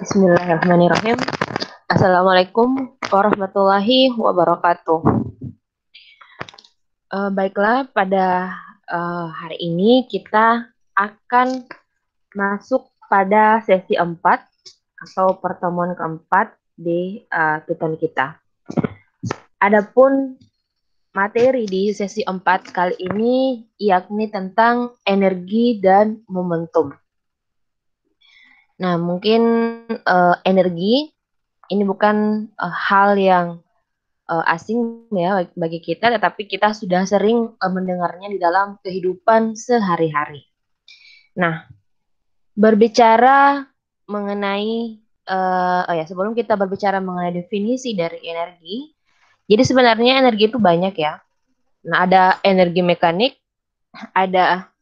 Bismillahirrahmanirrahim. Assalamualaikum warahmatullahi wabarakatuh. Baiklah, pada hari ini kita akan masuk pada sesi 4 atau pertemuan keempat di tutorial kita. Adapun materi di sesi 4 kali ini yakni tentang energi dan momentum. Nah, mungkin energi ini bukan hal yang asing ya bagi kita, tetapi kita sudah sering mendengarnya di dalam kehidupan sehari-hari. Nah, berbicara mengenai sebelum kita berbicara mengenai definisi dari energi, jadi sebenarnya energi itu banyak ya. Nah, ada energi mekanik, ada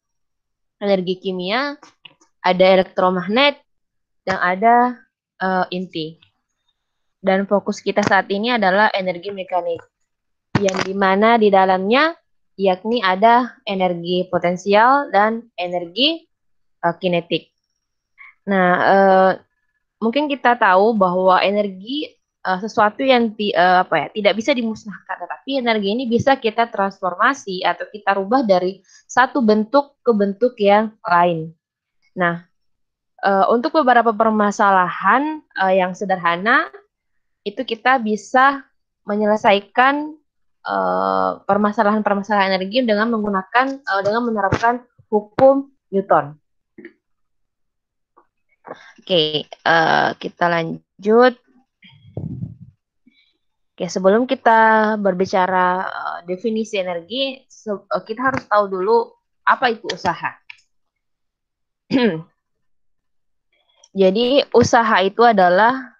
energi kimia, ada elektromagnet, dan ada inti. Dan fokus kita saat ini adalah energi mekanik, yang dimana di dalamnya yakni ada energi potensial dan energi kinetik. Nah, mungkin kita tahu bahwa energi sesuatu yang tidak bisa dimusnahkan, tetapi energi ini bisa kita transformasi atau kita rubah dari satu bentuk ke bentuk yang lain. Nah, untuk beberapa permasalahan yang sederhana itu kita bisa menyelesaikan permasalahan-permasalahan energi dengan menerapkan hukum Newton. Oke, kita lanjut. Oke, sebelum kita berbicara definisi energi, kita harus tahu dulu apa itu usaha. Jadi usaha itu adalah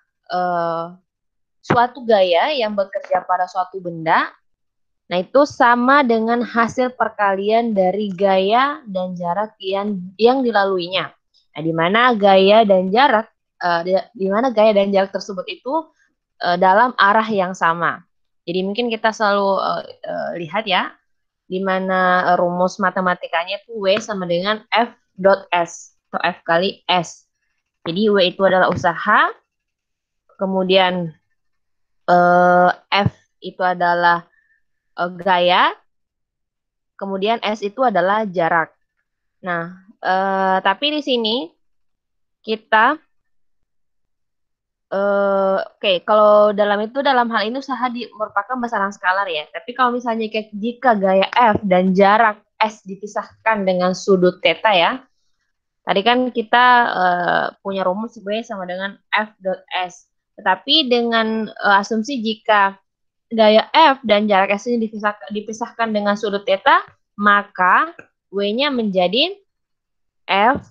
suatu gaya yang bekerja pada suatu benda. Nah, itu sama dengan hasil perkalian dari gaya dan jarak yang dilaluinya. Nah, di mana gaya dan jarak tersebut itu dalam arah yang sama. Jadi mungkin kita selalu lihat ya, di mana rumus matematikanya itu W sama dengan F dot S atau F kali S. Jadi W itu adalah usaha, kemudian F itu adalah gaya, kemudian S itu adalah jarak. Nah, tapi di sini kita kalau dalam hal ini usaha merupakan besaran skalar ya. Tapi kalau misalnya jika gaya F dan jarak S dipisahkan dengan sudut theta ya. Tadi kan kita punya rumus W sama dengan F dot S. Tetapi dengan asumsi jika gaya F dan jarak S ini dipisahkan dengan sudut theta, maka W-nya menjadi F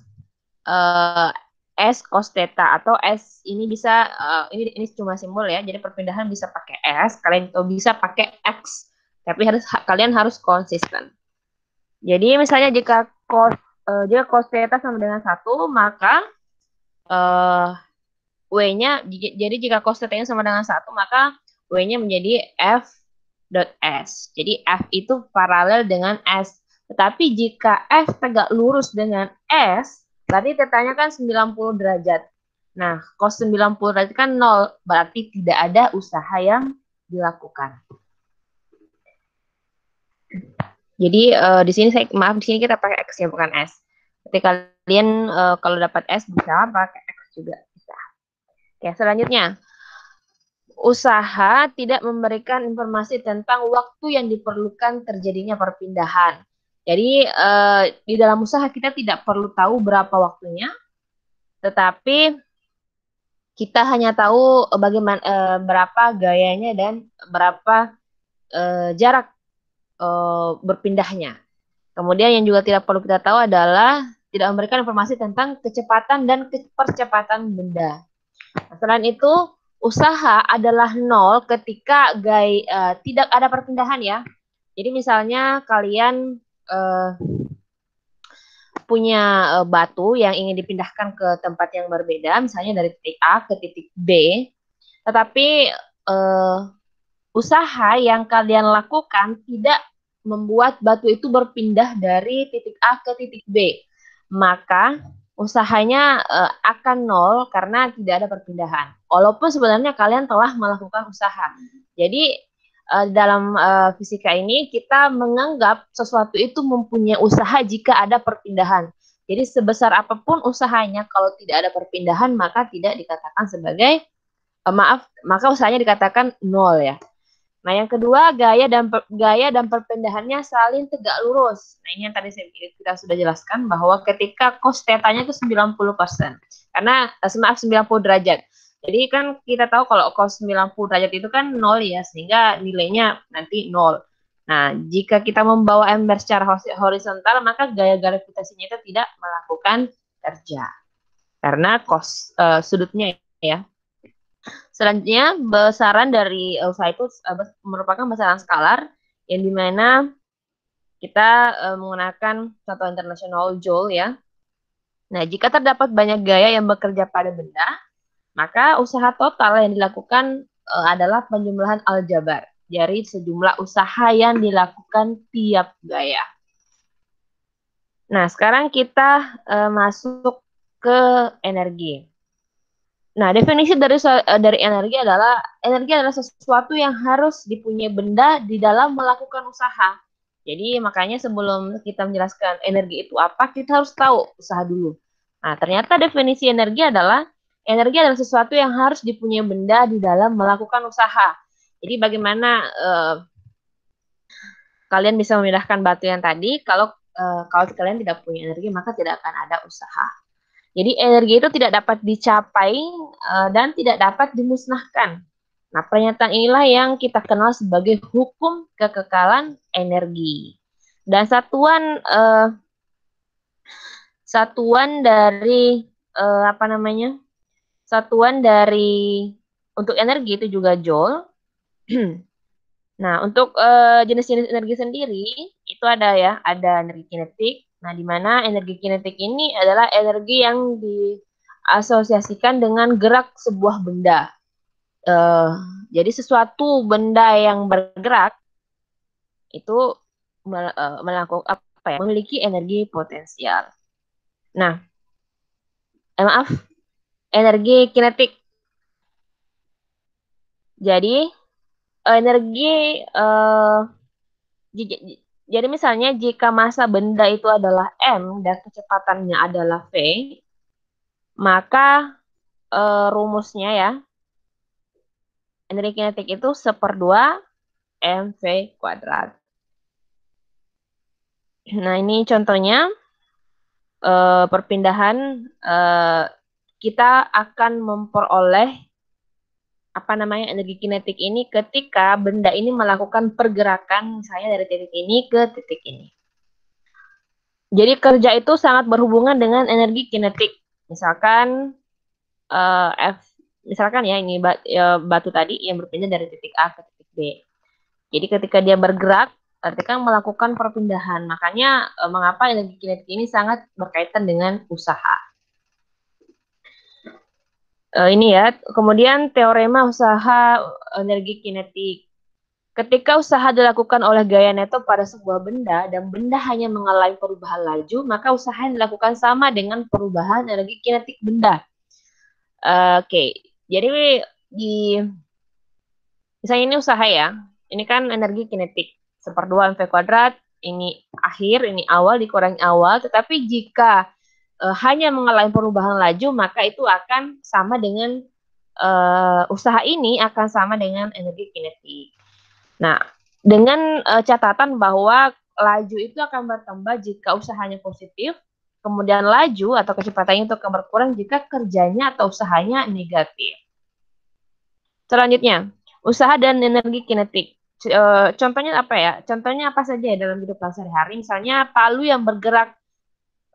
S cos theta, atau S ini bisa ini cuma simbol ya. Jadi perpindahan bisa pakai S, kalian bisa pakai X. Tapi kalian harus konsisten. Jadi misalnya jika cos theta sama dengan 1, maka W-nya, jadi jika cos theta sama dengan 1, maka W-nya menjadi F dot S. Jadi F itu paralel dengan S. Tetapi jika F tegak lurus dengan S, berarti tetanya kan 90 derajat. Nah, cos 90 derajat kan 0, berarti tidak ada usaha yang dilakukan. Jadi di sini kita pakai X ya, bukan S. Jadi kalian kalau dapat S bisa pakai X juga bisa. Oke, selanjutnya. Usaha tidak memberikan informasi tentang waktu yang diperlukan terjadinya perpindahan. Jadi di dalam usaha kita tidak perlu tahu berapa waktunya, tetapi kita hanya tahu bagaimana berapa gayanya dan berapa jarak berpindahnya. Kemudian yang juga tidak perlu kita tahu adalah tidak memberikan informasi tentang kecepatan dan percepatan benda. Nah, selain itu, usaha adalah 0 ketika tidak ada perpindahan ya. Jadi misalnya kalian punya batu yang ingin dipindahkan ke tempat yang berbeda, misalnya dari titik A ke titik B, tetapi usaha yang kalian lakukan tidak membuat batu itu berpindah dari titik A ke titik B. Maka usahanya akan nol karena tidak ada perpindahan. Walaupun sebenarnya kalian telah melakukan usaha. Jadi dalam fisika ini kita menganggap sesuatu itu mempunyai usaha jika ada perpindahan. Jadi sebesar apapun usahanya, kalau tidak ada perpindahan maka tidak dikatakan sebagai maka usahanya dikatakan nol ya. Nah, yang kedua, gaya dan perpindahannya saling tegak lurus. Nah, ini yang tadi kita sudah jelaskan bahwa ketika cos theta-nya itu 90%. Karena maaf 90 derajat. Jadi kan kita tahu kalau cos 90 derajat itu kan nol ya, sehingga nilainya nanti nol. Nah, jika kita membawa ember secara horizontal, maka gaya gravitasinya itu tidak melakukan kerja. Karena cos sudutnya ya. Selanjutnya, besaran dari usaha itu merupakan besaran skalar yang dimana kita menggunakan satuan internasional Joule ya. Nah, jika terdapat banyak gaya yang bekerja pada benda, maka usaha total yang dilakukan adalah penjumlahan aljabar dari sejumlah usaha yang dilakukan tiap gaya. Nah, sekarang kita masuk ke energi. Nah, definisi dari energi adalah sesuatu yang harus dipunyai benda di dalam melakukan usaha. Jadi makanya sebelum kita menjelaskan energi itu apa, kita harus tahu usaha dulu. Nah, ternyata definisi energi adalah sesuatu yang harus dipunyai benda di dalam melakukan usaha. Jadi bagaimana kalian bisa memindahkan batu yang tadi, kalau kalian tidak punya energi maka tidak akan ada usaha. Jadi energi itu tidak dapat dicapai dan tidak dapat dimusnahkan. Nah, pernyataan inilah yang kita kenal sebagai hukum kekekalan energi. Dan satuan dari apa namanya? Satuan dari untuk energi itu juga joule. Nah, untuk jenis-jenis energi sendiri itu ada ya, ada energi kinetik. Nah, di mana energi kinetik ini adalah energi yang diasosiasikan dengan gerak sebuah benda. Jadi sesuatu benda yang bergerak itu melakukan apa ya? Memiliki energi potensial. Nah, maaf, energi kinetik. Jadi energi jadi misalnya jika massa benda itu adalah M dan kecepatannya adalah V, maka rumusnya ya, energi kinetik itu 1/2 mv kuadrat. Nah, ini contohnya perpindahan kita akan memperoleh apa namanya energi kinetik ini ketika benda ini melakukan pergerakan misalnya dari titik ini ke titik ini. Jadi kerja itu sangat berhubungan dengan energi kinetik. Misalkan misalkan ya ini batu tadi yang berpindah dari titik A ke titik B. Jadi ketika dia bergerak, berarti kan melakukan perpindahan. Makanya mengapa energi kinetik ini sangat berkaitan dengan usaha. Ini ya, kemudian teorema usaha energi kinetik. Ketika usaha dilakukan oleh gaya neto pada sebuah benda dan benda hanya mengalami perubahan laju, maka usaha yang dilakukan sama dengan perubahan energi kinetik benda. Oke, jadi misalnya ini usaha ya, ini kan energi kinetik 1/2 mv kuadrat, ini akhir, ini awal dikurangi awal, tetapi jika hanya mengalami perubahan laju, maka itu akan sama dengan usaha ini akan sama dengan energi kinetik. Nah, dengan catatan bahwa laju itu akan bertambah jika usahanya positif, kemudian laju atau kecepatannya itu akan berkurang jika kerjanya atau usahanya negatif. Selanjutnya, usaha dan energi kinetik. Contohnya apa ya? Contohnya apa saja ya dalam hidup sehari-hari? Misalnya palu yang bergerak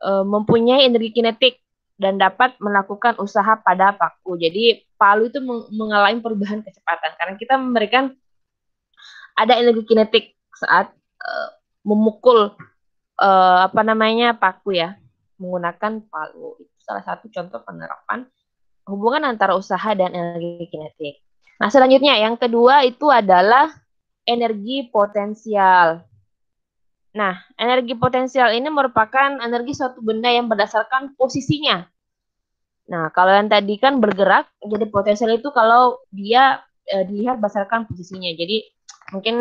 mempunyai energi kinetik dan dapat melakukan usaha pada paku. Jadi palu itu mengalami perubahan kecepatan karena kita memberikan ada energi kinetik saat memukul apa namanya paku ya, menggunakan palu. Itu salah satu contoh penerapan hubungan antara usaha dan energi kinetik. Nah, selanjutnya yang kedua itu adalah energi potensial. Nah, energi potensial ini merupakan energi suatu benda yang berdasarkan posisinya. Nah, kalau yang tadi kan bergerak, jadi potensial itu kalau dia dilihat berdasarkan posisinya. Jadi mungkin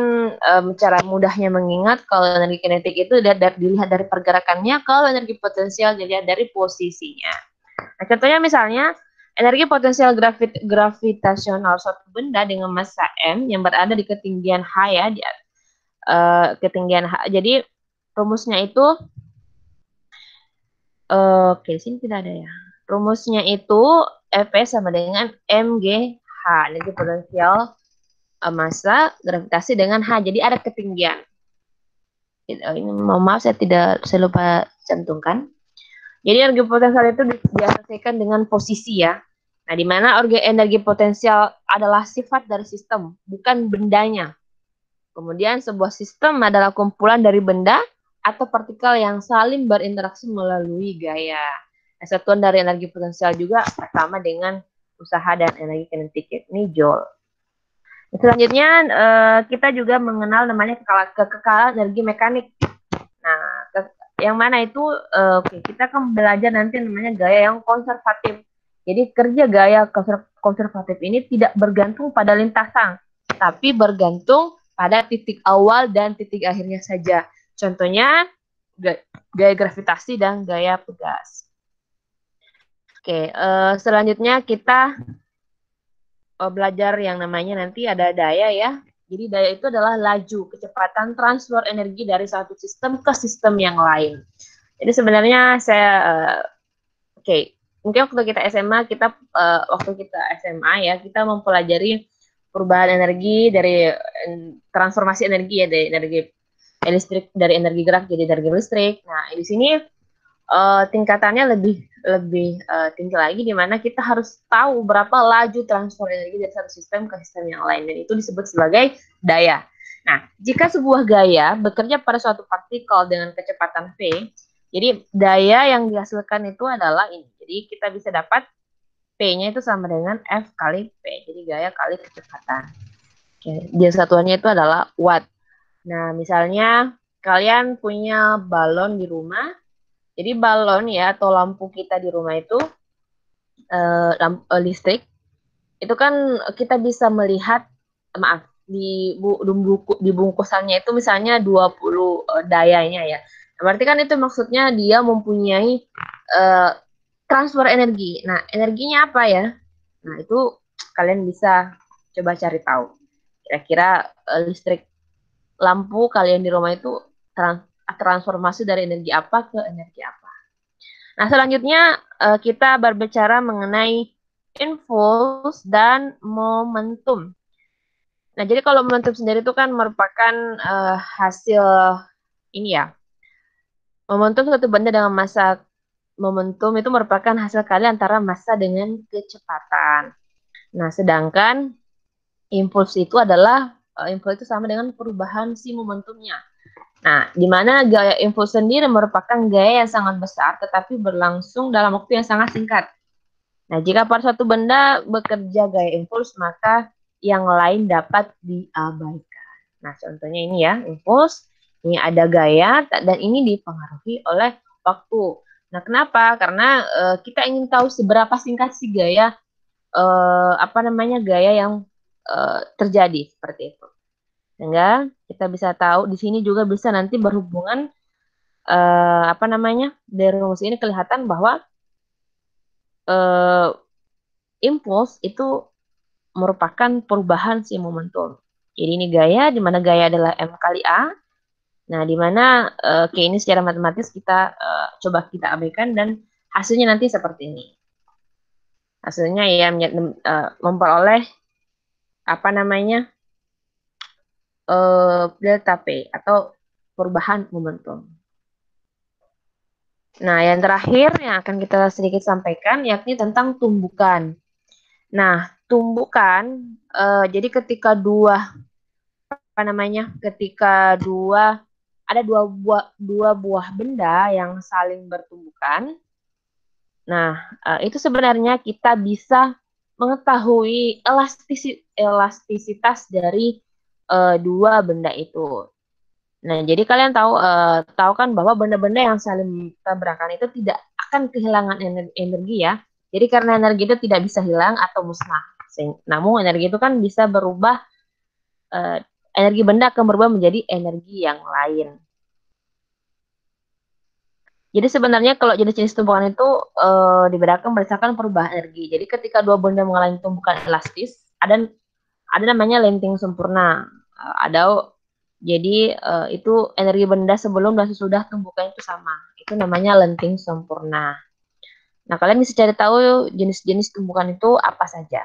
cara mudahnya mengingat kalau energi kinetik itu dilihat dari pergerakannya, kalau energi potensial dilihat dari posisinya. Nah, contohnya misalnya energi potensial gravitasional suatu benda dengan massa m yang berada di ketinggian h ya, di ketinggian h. Jadi rumusnya itu oke, di sini tidak ada ya. Rumusnya itu F sama dengan mgh, energi potensial massa gravitasi dengan h. Jadi ada ketinggian. Ini mohon maaf saya lupa cantumkan. Jadi energi potensial itu diasosiasikan dengan posisi ya. Nah, di mana energi potensial adalah sifat dari sistem, bukan bendanya. Kemudian sebuah sistem adalah kumpulan dari benda atau partikel yang saling berinteraksi melalui gaya. Nah, satuan dari energi potensial juga sama dengan usaha dan energi kinetik, ini joule. Selanjutnya kita juga mengenal namanya kekekalan energi mekanik. Nah, yang mana itu kita akan belajar nanti namanya gaya yang konservatif. Jadi kerja gaya konservatif ini tidak bergantung pada lintasan, tapi bergantung pada titik awal dan titik akhirnya saja. Contohnya gaya gravitasi dan gaya pegas. Oke, selanjutnya kita belajar yang namanya nanti ada daya ya. Jadi daya itu adalah laju, kecepatan transfer energi dari satu sistem ke sistem yang lain. Jadi sebenarnya saya mungkin waktu kita SMA ya kita mempelajari perubahan energi dari transformasi energi ya dari energi listrik dari energi gerak jadi energi listrik. Nah, di sini tingkatannya lebih tinggi lagi di mana kita harus tahu berapa laju transfer energi dari satu sistem ke sistem yang lain dan itu disebut sebagai daya. Nah, jika sebuah gaya bekerja pada suatu partikel dengan kecepatan V, jadi daya yang dihasilkan itu adalah ini. Jadi kita bisa dapat P-nya itu sama dengan F kali P. Jadi gaya kali kecepatan. Oke, dia satuannya itu adalah watt. Nah, misalnya kalian punya balon di rumah. Jadi balon ya atau lampu kita di rumah itu listrik itu kan kita bisa melihat di bungkusannya itu misalnya 20 dayanya ya. Berarti kan itu maksudnya dia mempunyai transfer energi. Nah, energinya apa ya? Nah, itu kalian bisa coba cari tahu. Kira-kira listrik lampu kalian di rumah itu transformasi dari energi apa ke energi apa. Nah, selanjutnya kita berbicara mengenai impuls dan momentum. Nah, jadi kalau momentum sendiri itu kan merupakan hasil ini ya. Momentum satu benda dengan massa momentum itu merupakan hasil kali antara massa dengan kecepatan. Nah, sedangkan impuls itu adalah impuls itu sama dengan perubahan si momentumnya. Nah, di mana gaya impuls sendiri merupakan gaya yang sangat besar tetapi berlangsung dalam waktu yang sangat singkat. Nah, jika pada suatu benda bekerja gaya impuls, maka yang lain dapat diabaikan. Nah, contohnya ini ya, impuls, ini ada gaya, dan ini dipengaruhi oleh waktu. Nah, kenapa? Karena kita ingin tahu seberapa singkat sih gaya, gaya yang terjadi seperti itu. Sehingga kita bisa tahu di sini juga bisa nanti berhubungan dari rumus ini kelihatan bahwa impuls itu merupakan perubahan si momentum. Jadi ini gaya, di mana gaya adalah M kali A. Nah, di mana ini secara matematis kita coba kita abaikan dan hasilnya nanti seperti ini. Hasilnya ya memperoleh delta P atau perubahan momentum. Nah, yang terakhir yang akan kita sedikit sampaikan yakni tentang tumbukan. Nah, tumbukan jadi ketika ada dua buah benda yang saling bertumbukan. Nah, itu sebenarnya kita bisa mengetahui elastisitas dari dua benda itu. Nah, jadi kalian tahu kan bahwa benda-benda yang saling tabrakan itu tidak akan kehilangan energi ya. Jadi karena energi itu tidak bisa hilang atau musnah. Namun energi itu kan bisa berubah, eh, energi benda akan berubah menjadi energi yang lain. Jadi sebenarnya kalau jenis-jenis tumbukan itu dibedakan berdasarkan perubahan energi. Jadi ketika dua benda mengalami tumbukan elastis, ada namanya lenting sempurna. Ada jadi itu energi benda sebelum dan sesudah tumbukan itu sama. Itu namanya lenting sempurna. Nah, kalian bisa cari tahu jenis-jenis tumbukan itu apa saja.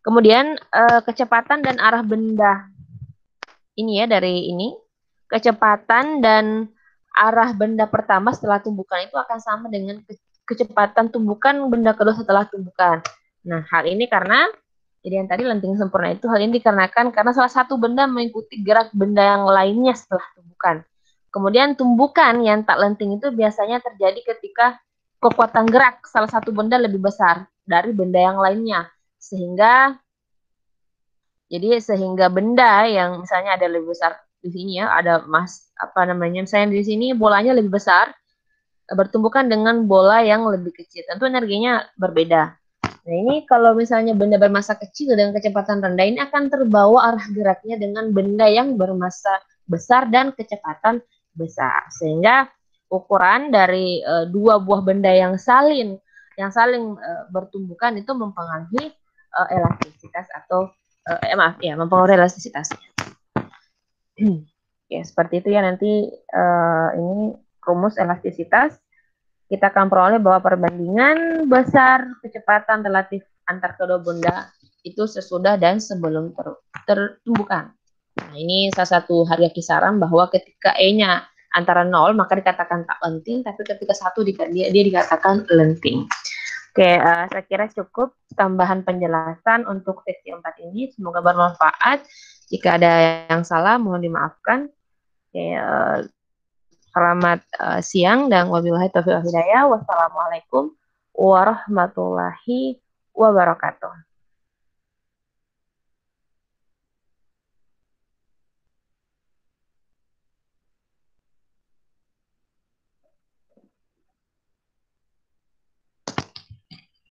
Kemudian kecepatan dan arah benda ini ya dari ini. Kecepatan dan arah benda pertama setelah tumbukan itu akan sama dengan kecepatan tumbukan benda kedua setelah tumbukan. Nah, hal ini karena jadi yang tadi lenting sempurna itu hal ini dikarenakan karena salah satu benda mengikuti gerak benda yang lainnya setelah tumbukan. Kemudian tumbukan yang tak lenting itu biasanya terjadi ketika kekuatan gerak salah satu benda lebih besar dari benda yang lainnya. Sehingga benda yang misalnya ada lebih besar di sini ya, ada apa namanya, misalnya di sini bolanya lebih besar bertumbukan dengan bola yang lebih kecil. Tentu energinya berbeda. Nah, ini kalau misalnya benda bermassa kecil dengan kecepatan rendah ini akan terbawa arah geraknya dengan benda yang bermassa besar dan kecepatan besar. Sehingga ukuran dari dua buah benda yang saling bertumbukan itu mempengaruhi elastisitas atau maaf ya, mempengaruhi elastisitasnya. Ya, seperti itu ya nanti ini rumus elastisitas. Kita akan peroleh bahwa perbandingan besar kecepatan relatif antar kedua benda itu sesudah dan sebelum tertumbukan. Nah, ini salah satu harga kisaran bahwa ketika E-nya antara 0 maka dikatakan tak lenting, tapi ketika 1 dia dikatakan lenting. Oke, saya kira cukup tambahan penjelasan untuk sesi 4 ini. Semoga bermanfaat. Jika ada yang salah, mohon dimaafkan. Oke, selamat siang dan wabillahi taufiq wal hidayah. Wassalamualaikum warahmatullahi wabarakatuh.